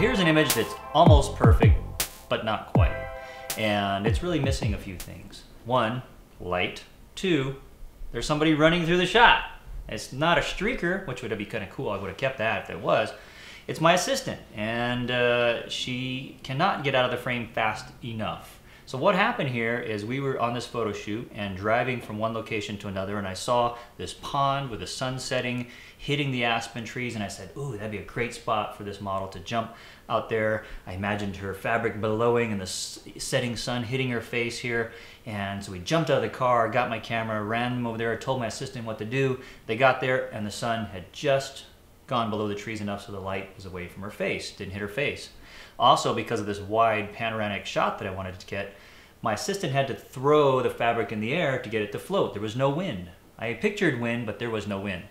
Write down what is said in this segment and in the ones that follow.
here's an image that's almost perfect, but not quite. And it's really missing a few things. One, light. Two, there's somebody running through the shot. It's not a streaker, which would be kind of cool. I would have kept that if it was. It's my assistant, and she cannot get out of the frame fast enough. So what happened here is we were on this photo shoot and driving from one location to another, and I saw this pond with the sun setting, hitting the aspen trees, and I said, ooh, that'd be a great spot for this model to jump out there. I imagined her fabric billowing and the setting sun hitting her face here. And so we jumped out of the car, got my camera, ran over there, told my assistant what to do. They got there and the sun had just gone below the trees enough so the light was away from her face, didn't hit her face. Also, because of this wide panoramic shot that I wanted to get, my assistant had to throw the fabric in the air to get it to float. There was no wind. I pictured wind, but there was no wind.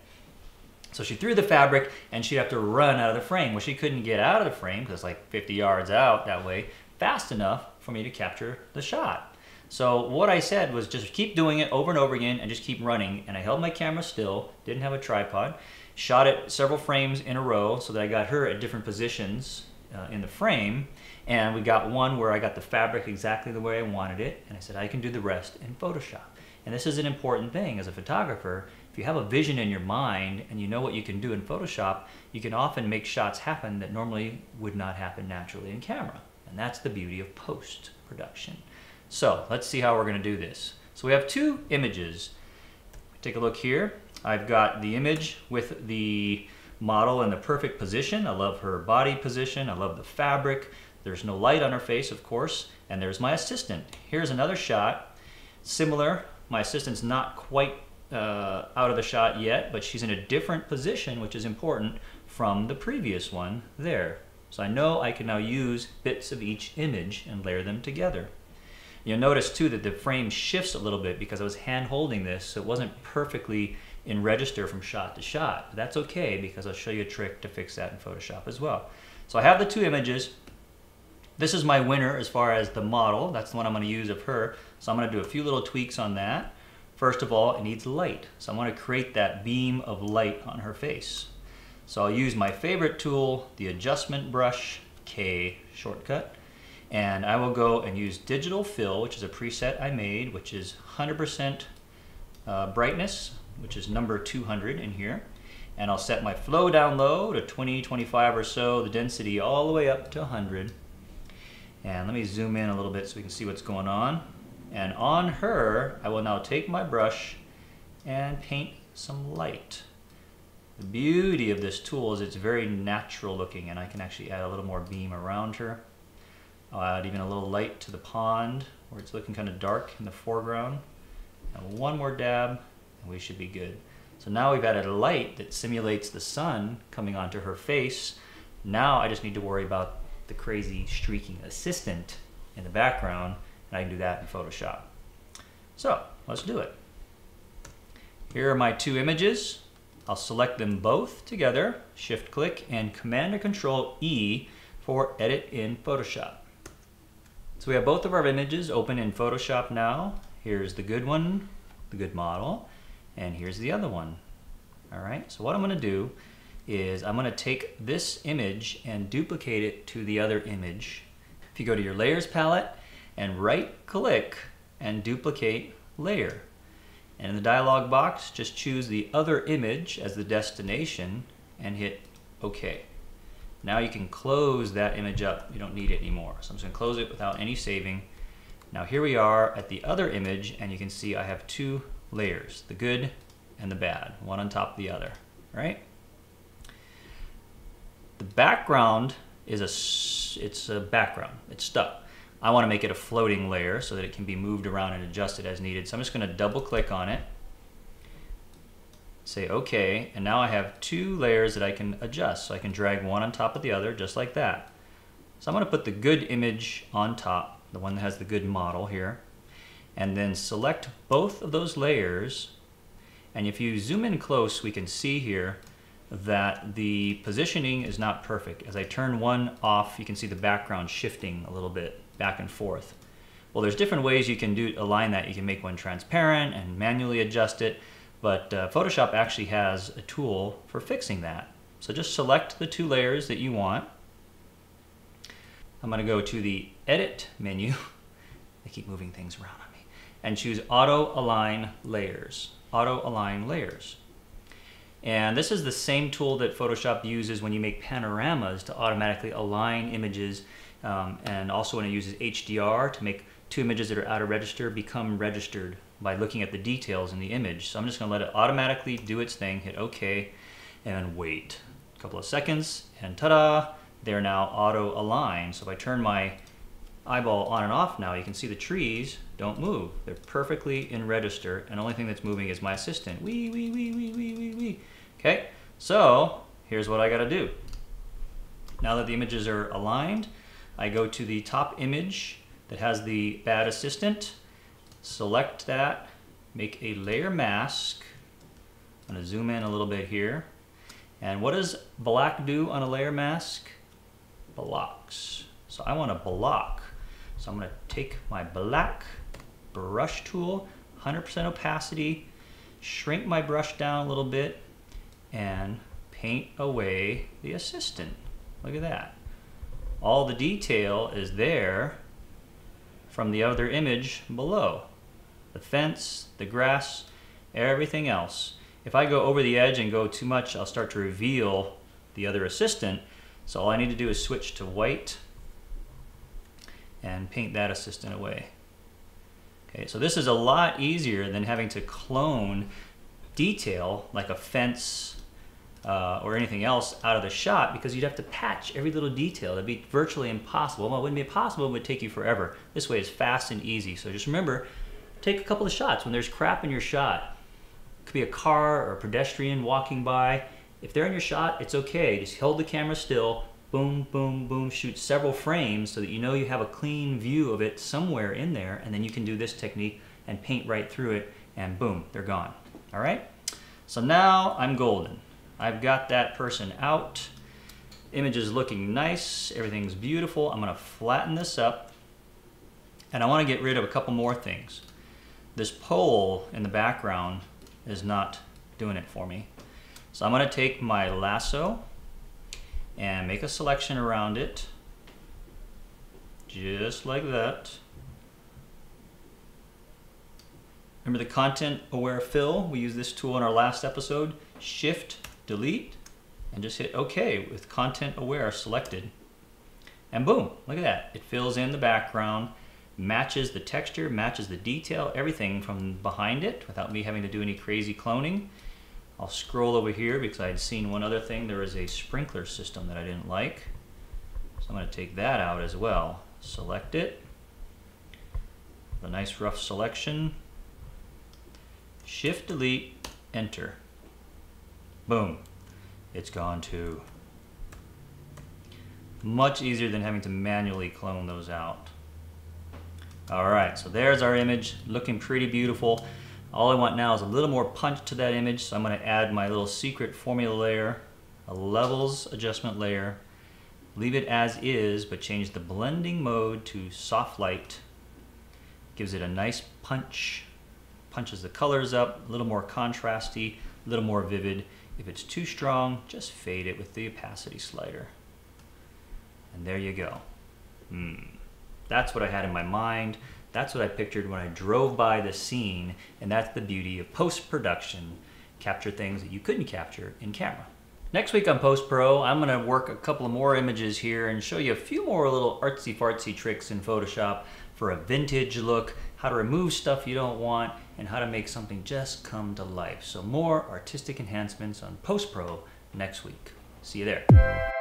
So she threw the fabric and she'd have to run out of the frame. Well, she couldn't get out of the frame because it's like 50 yards out that way, fast enough for me to capture the shot. So what I said was just keep doing it over and over again and just keep running. And I held my camera still, didn't have a tripod, shot it several frames in a row so that I got her at different positions in the frame. And we got one where I got the fabric exactly the way I wanted it. And I said, I can do the rest in Photoshop. And this is an important thing as a photographer. If you have a vision in your mind and you know what you can do in Photoshop, you can often make shots happen that normally would not happen naturally in camera. And that's the beauty of post-production. So let's see how we're going to do this. So we have two images. Take a look here. I've got the image with the model in the perfect position. I love her body position. I love the fabric. There's no light on her face, of course. And there's my assistant. Here's another shot. Similar. My assistant's not quite out of the shot yet, but she's in a different position, which is important from the previous one there. So I know I can now use bits of each image and layer them together. You'll notice too that the frame shifts a little bit because I was hand holding this, so it wasn't perfectly in register from shot to shot. But that's okay because I'll show you a trick to fix that in Photoshop as well. So I have the two images. This is my winner as far as the model. That's the one I'm going to use of her. So I'm going to do a few little tweaks on that. First of all, it needs light. So I want to create that beam of light on her face. So I'll use my favorite tool, the adjustment brush, K shortcut. And I will go and use digital fill, which is a preset I made, which is 100% brightness, which is number 200 in here. And I'll set my flow down low to 20, 25 or so, the density all the way up to 100. And let me zoom in a little bit so we can see what's going on. And on her, I will now take my brush and paint some light. The beauty of this tool is it's very natural looking, and I can actually add a little more beam around her. I'll add even a little light to the pond where it's looking kind of dark in the foreground. And one more dab and we should be good. So now we've added a light that simulates the sun coming onto her face. Now I just need to worry about the crazy streaking assistant in the background, and I can do that in Photoshop. So let's do it. Here are my two images. I'll select them both together, shift click and Command or Control E for edit in Photoshop. So we have both of our images open in Photoshop now. Here's the good one, the good model, and here's the other one. All right, so what I'm going to do is I'm going to take this image and duplicate it to the other image. If you go to your Layers palette and right click and duplicate layer. And in the dialog box, just choose the other image as the destination and hit OK. Now you can close that image up. You don't need it anymore. So I'm just going to close it without any saving. Now here we are at the other image, and you can see I have two layers, the good and the bad, one on top of the other, right? The background is a background. It's stuck. I want to make it a floating layer so that it can be moved around and adjusted as needed. So I'm just going to double click on it, say OK, and now I have two layers that I can adjust. So I can drag one on top of the other just like that. So I'm going to put the good image on top, the one that has the good model here, and then select both of those layers. And if you zoom in close, we can see here that the positioning is not perfect. As I turn one off, you can see the background shifting a little bit back and forth. Well, there's different ways you can align that. You can make one transparent and manually adjust it, but Photoshop actually has a tool for fixing that. So just select the two layers that you want, I'm gonna go to the Edit menu. I keep moving things around on me. And choose Auto Align Layers. Auto Align Layers. And this is the same tool that Photoshop uses when you make panoramas to automatically align images, and also when it uses HDR to make two images that are out of register become registered by looking at the details in the image. So I'm just going to let it automatically do its thing, hit OK, and wait a couple of seconds, and ta-da, they're now auto aligned. So if I turn my eyeball on and off now, you can see the trees don't move. They're perfectly in register, and the only thing that's moving is my assistant. Wee, wee, wee, wee, wee, wee, wee. Okay, so here's what I gotta do. Now that the images are aligned, I go to the top image that has the bad assistant, select that, make a layer mask. I'm gonna zoom in a little bit here. And what does black do on a layer mask? Blocks. So I want to block. So I'm going to take my black brush tool, 100% opacity, shrink my brush down a little bit, and paint away the assistant. Look at that. All the detail is there from the other image below. The fence, the grass, everything else. If I go over the edge and go too much, I'll start to reveal the other assistant. So all I need to do is switch to white and paint that assistant away. Okay, so this is a lot easier than having to clone detail like a fence or anything else out of the shot, because you'd have to patch every little detail. That'd be virtually impossible. Well, it wouldn't be impossible, it would take you forever. This way is fast and easy. So just remember, take a couple of shots. When there's crap in your shot, it could be a car or a pedestrian walking by. If they're in your shot, it's okay. Just hold the camera still, boom, boom, boom, shoot several frames so that you know you have a clean view of it somewhere in there, and then you can do this technique and paint right through it, and boom, they're gone. All right? So now I'm golden. I've got that person out. Image is looking nice. Everything's beautiful. I'm going to flatten this up, and I want to get rid of a couple more things. This pole in the background is not doing it for me. So I'm going to take my lasso and make a selection around it, just like that. Remember the content aware fill? We used this tool in our last episode. Shift, delete, and just hit OK with content aware selected. And boom, look at that. It fills in the background, matches the texture, matches the detail, everything from behind it without me having to do any crazy cloning. I'll scroll over here because I had seen one other thing. There was a sprinkler system that I didn't like. So I'm going to take that out as well. Select it. A nice rough selection. Shift, delete, enter. Boom. It's gone too. Much easier than having to manually clone those out. Alright, so there's our image, looking pretty beautiful. All I want now is a little more punch to that image, so I'm going to add my little secret formula layer, a levels adjustment layer, leave it as is, but change the blending mode to soft light. Gives it a nice punch, punches the colors up, a little more contrasty, a little more vivid. If it's too strong, just fade it with the opacity slider. And there you go. That's what I had in my mind. That's what I pictured when I drove by the scene, and that's the beauty of post-production. Capture things that you couldn't capture in camera. Next week on Post Pro, I'm gonna work a couple of more images here and show you a few more little artsy-fartsy tricks in Photoshop for a vintage look, how to remove stuff you don't want, and how to make something just come to life. So more artistic enhancements on Post Pro next week. See you there.